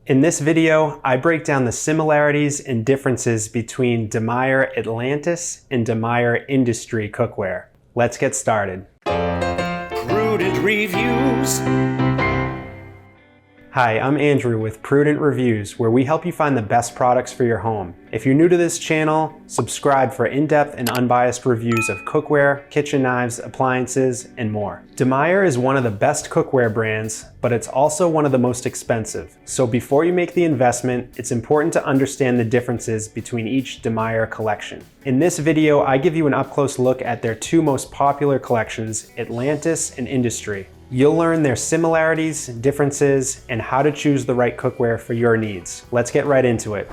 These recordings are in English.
In this video, I break down the similarities and differences between Demeyere Atlantis and Demeyere Industry cookware. Let's get started. Prudent Reviews. Hi, I'm Andrew with Prudent Reviews, where we help you find the best products for your home. If you're new to this channel, subscribe for in-depth and unbiased reviews of cookware, kitchen knives, appliances, and more. Demeyere is one of the best cookware brands, but it's also one of the most expensive. So before you make the investment, it's important to understand the differences between each Demeyere collection. In this video, I give you an up-close look at their two most popular collections, Atlantis and Industry. You'll learn their similarities, differences, and how to choose the right cookware for your needs. Let's get right into it.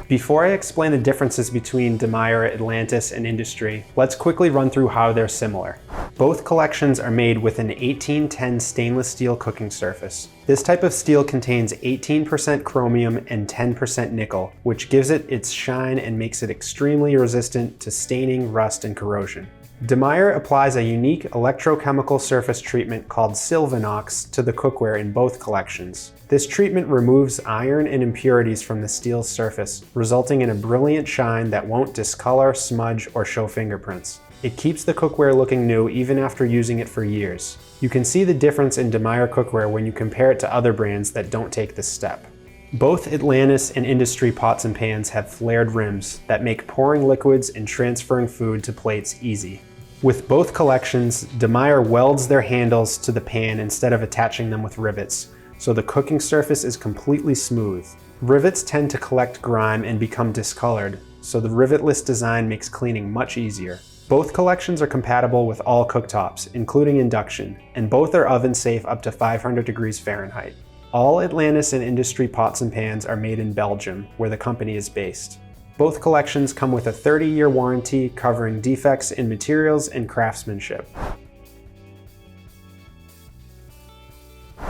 Before I explain the differences between Demeyere Atlantis and Industry, let's quickly run through how they're similar. Both collections are made with an 1810 stainless steel cooking surface. This type of steel contains 18% chromium and 10% nickel, which gives it its shine and makes it extremely resistant to staining, rust, and corrosion. Demeyere applies a unique electrochemical surface treatment called Silvanox to the cookware in both collections. This treatment removes iron and impurities from the steel's surface, resulting in a brilliant shine that won't discolor, smudge, or show fingerprints. It keeps the cookware looking new even after using it for years. You can see the difference in Demeyere cookware when you compare it to other brands that don't take this step. Both Atlantis and Industry pots and pans have flared rims that make pouring liquids and transferring food to plates easy. With both collections, Demeyere welds their handles to the pan instead of attaching them with rivets, so the cooking surface is completely smooth. Rivets tend to collect grime and become discolored, so the rivetless design makes cleaning much easier. Both collections are compatible with all cooktops, including induction, and both are oven safe up to 500 degrees Fahrenheit. All Atlantis and Industry pots and pans are made in Belgium, where the company is based. Both collections come with a 30-year warranty covering defects in materials and craftsmanship.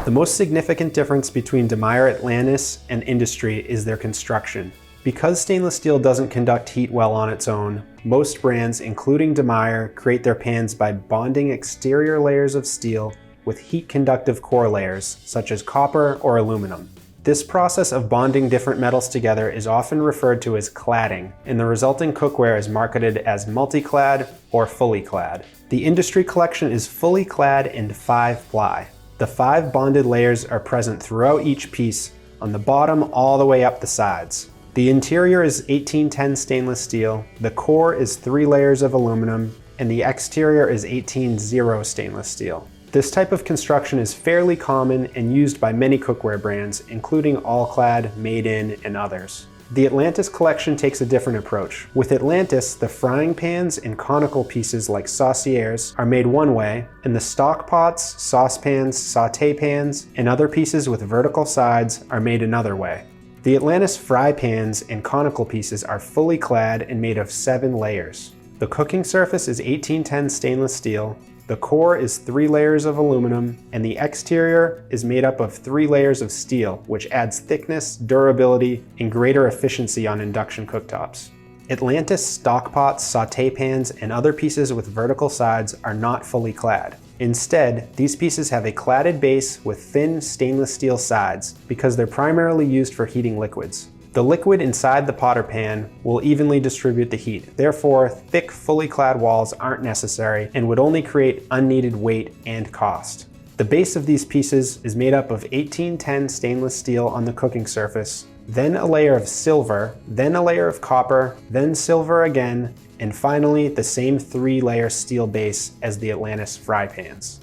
The most significant difference between Demeyere Atlantis and Industry is their construction. Because stainless steel doesn't conduct heat well on its own, most brands, including Demeyere, create their pans by bonding exterior layers of steel with heat-conductive core layers, such as copper or aluminum. This process of bonding different metals together is often referred to as cladding, and the resulting cookware is marketed as multi-clad or fully clad. The Industry collection is fully clad in 5-ply. The 5 bonded layers are present throughout each piece, on the bottom all the way up the sides. The interior is 1810 stainless steel, the core is 3 layers of aluminum, and the exterior is 18-0 stainless steel. This type of construction is fairly common and used by many cookware brands, including All-Clad, Made In, and others. The Atlantis collection takes a different approach. With Atlantis, the frying pans and conical pieces like sauciers are made one way, and the stock pots, saucepans, sauté pans, and other pieces with vertical sides are made another way. The Atlantis fry pans and conical pieces are fully clad and made of 7 layers. The cooking surface is 1810 stainless steel, the core is 3 layers of aluminum, and the exterior is made up of 3 layers of steel, which adds thickness, durability, and greater efficiency on induction cooktops. Atlantis stock pots, sauté pans, and other pieces with vertical sides are not fully clad. Instead, these pieces have a cladded base with thin stainless steel sides because they're primarily used for heating liquids. The liquid inside the pot or pan will evenly distribute the heat. Therefore, thick, fully clad walls aren't necessary and would only create unneeded weight and cost. The base of these pieces is made up of 1810 stainless steel on the cooking surface, then a layer of silver, then a layer of copper, then silver again, and finally the same 3-layer steel base as the Atlantis fry pans.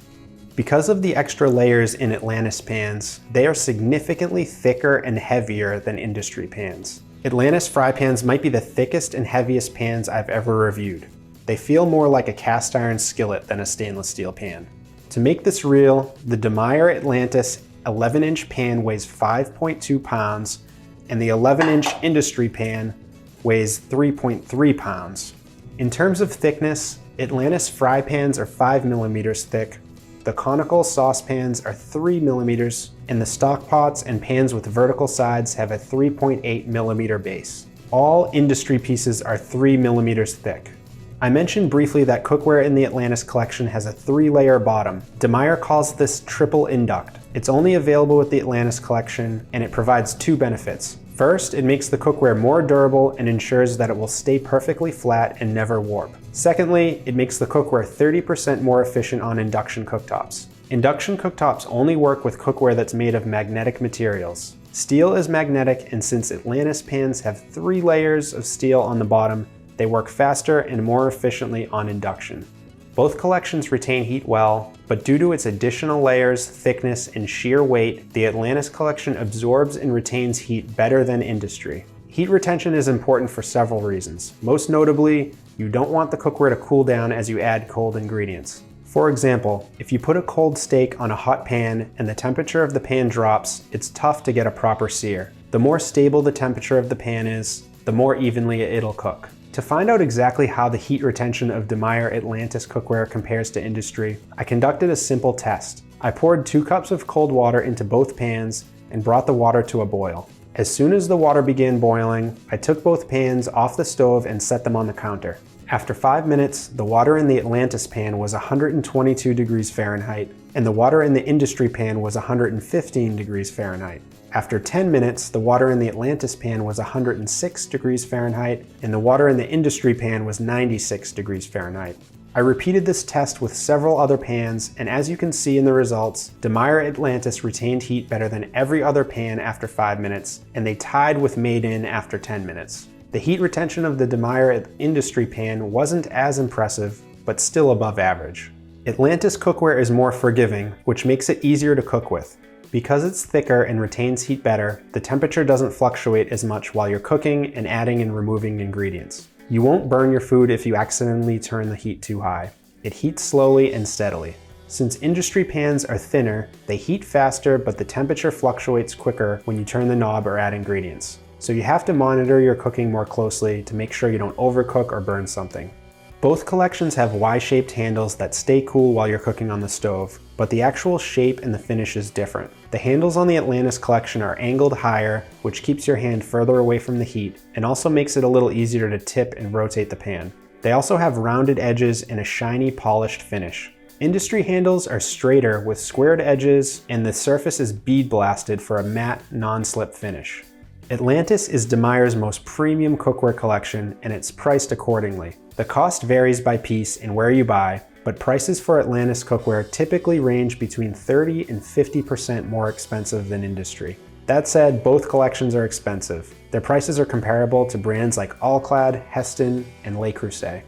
Because of the extra layers in Atlantis pans, they are significantly thicker and heavier than Industry pans. Atlantis fry pans might be the thickest and heaviest pans I've ever reviewed. They feel more like a cast iron skillet than a stainless steel pan. To make this real, the Demeyere Atlantis 11-inch pan weighs 5.2 pounds, and the 11-inch Industry pan weighs 3.3 pounds. In terms of thickness, Atlantis fry pans are 5 millimeters thick, the conical saucepans are 3 millimeters, and the stock pots and pans with vertical sides have a 3.8 millimeter base. All Industry pieces are 3 millimeters thick. I mentioned briefly that cookware in the Atlantis collection has a 3-layer bottom. Demeyere calls this TriplInduc. It's only available with the Atlantis collection, and it provides 2 benefits. First, it makes the cookware more durable and ensures that it will stay perfectly flat and never warp. Secondly, it makes the cookware 30% more efficient on induction cooktops. Induction cooktops only work with cookware that's made of magnetic materials. Steel is magnetic, and since Atlantis pans have 3 layers of steel on the bottom, they work faster and more efficiently on induction. Both collections retain heat well, but due to its additional layers, thickness, and sheer weight, the Atlantis collection absorbs and retains heat better than Industry. Heat retention is important for several reasons. Most notably, you don't want the cookware to cool down as you add cold ingredients. For example, if you put a cold steak on a hot pan and the temperature of the pan drops, it's tough to get a proper sear. The more stable the temperature of the pan is, the more evenly it'll cook. To find out exactly how the heat retention of Demeyere Atlantis cookware compares to Industry, I conducted a simple test. I poured 2 cups of cold water into both pans and brought the water to a boil. As soon as the water began boiling, I took both pans off the stove and set them on the counter. After 5 minutes, the water in the Atlantis pan was 122 degrees Fahrenheit, and the water in the Industry pan was 115 degrees Fahrenheit. After 10 minutes, the water in the Atlantis pan was 106 degrees Fahrenheit, and the water in the Industry pan was 96 degrees Fahrenheit. I repeated this test with several other pans, and as you can see in the results, Demeyere Atlantis retained heat better than every other pan after 5 minutes, and they tied with Made In after 10 minutes. The heat retention of the Demeyere Industry pan wasn't as impressive, but still above average. Atlantis cookware is more forgiving, which makes it easier to cook with. Because it's thicker and retains heat better, the temperature doesn't fluctuate as much while you're cooking and adding and removing ingredients. You won't burn your food if you accidentally turn the heat too high. It heats slowly and steadily. Since Industry pans are thinner, they heat faster, but the temperature fluctuates quicker when you turn the knob or add ingredients. So you have to monitor your cooking more closely to make sure you don't overcook or burn something. Both collections have Y-shaped handles that stay cool while you're cooking on the stove, but the actual shape and the finish is different. The handles on the Atlantis collection are angled higher, which keeps your hand further away from the heat and also makes it a little easier to tip and rotate the pan. They also have rounded edges and a shiny, polished finish. Industry handles are straighter with squared edges, and the surface is bead blasted for a matte, non-slip finish. Atlantis is Demeyere's most premium cookware collection, and it's priced accordingly. The cost varies by piece and where you buy, but prices for Atlantis cookware typically range between 30 and 50% more expensive than Industry. That said, both collections are expensive. Their prices are comparable to brands like All-Clad, Heston, and Le Creuset.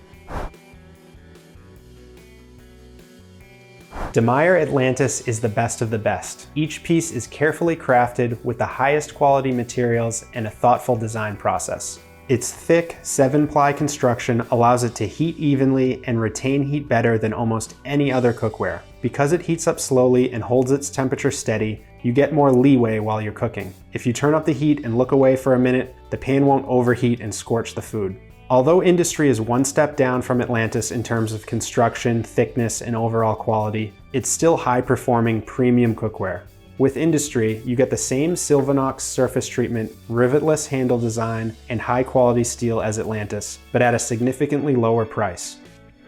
Demeyere Atlantis is the best of the best. Each piece is carefully crafted with the highest quality materials and a thoughtful design process. Its thick 7-ply construction allows it to heat evenly and retain heat better than almost any other cookware. Because it heats up slowly and holds its temperature steady, you get more leeway while you're cooking. If you turn up the heat and look away for a minute, the pan won't overheat and scorch the food. Although Industry is one step down from Atlantis in terms of construction, thickness, and overall quality, it's still high-performing premium cookware. With Industry, you get the same Silvanox surface treatment, rivetless handle design, and high-quality steel as Atlantis, but at a significantly lower price.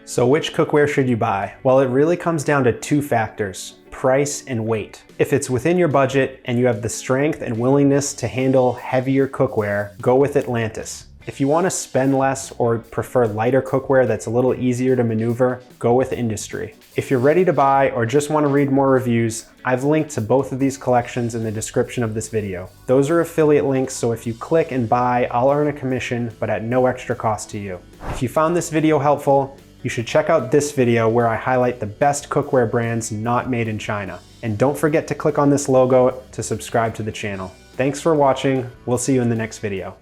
So which cookware should you buy? Well, it really comes down to 2 factors: price and weight. If it's within your budget and you have the strength and willingness to handle heavier cookware, go with Atlantis. If you want to spend less or prefer lighter cookware that's a little easier to maneuver, go with Industry. If you're ready to buy or just want to read more reviews, I've linked to both of these collections in the description of this video. Those are affiliate links, so if you click and buy, I'll earn a commission, but at no extra cost to you. If you found this video helpful, you should check out this video where I highlight the best cookware brands not made in China. And don't forget to click on this logo to subscribe to the channel. Thanks for watching. We'll see you in the next video.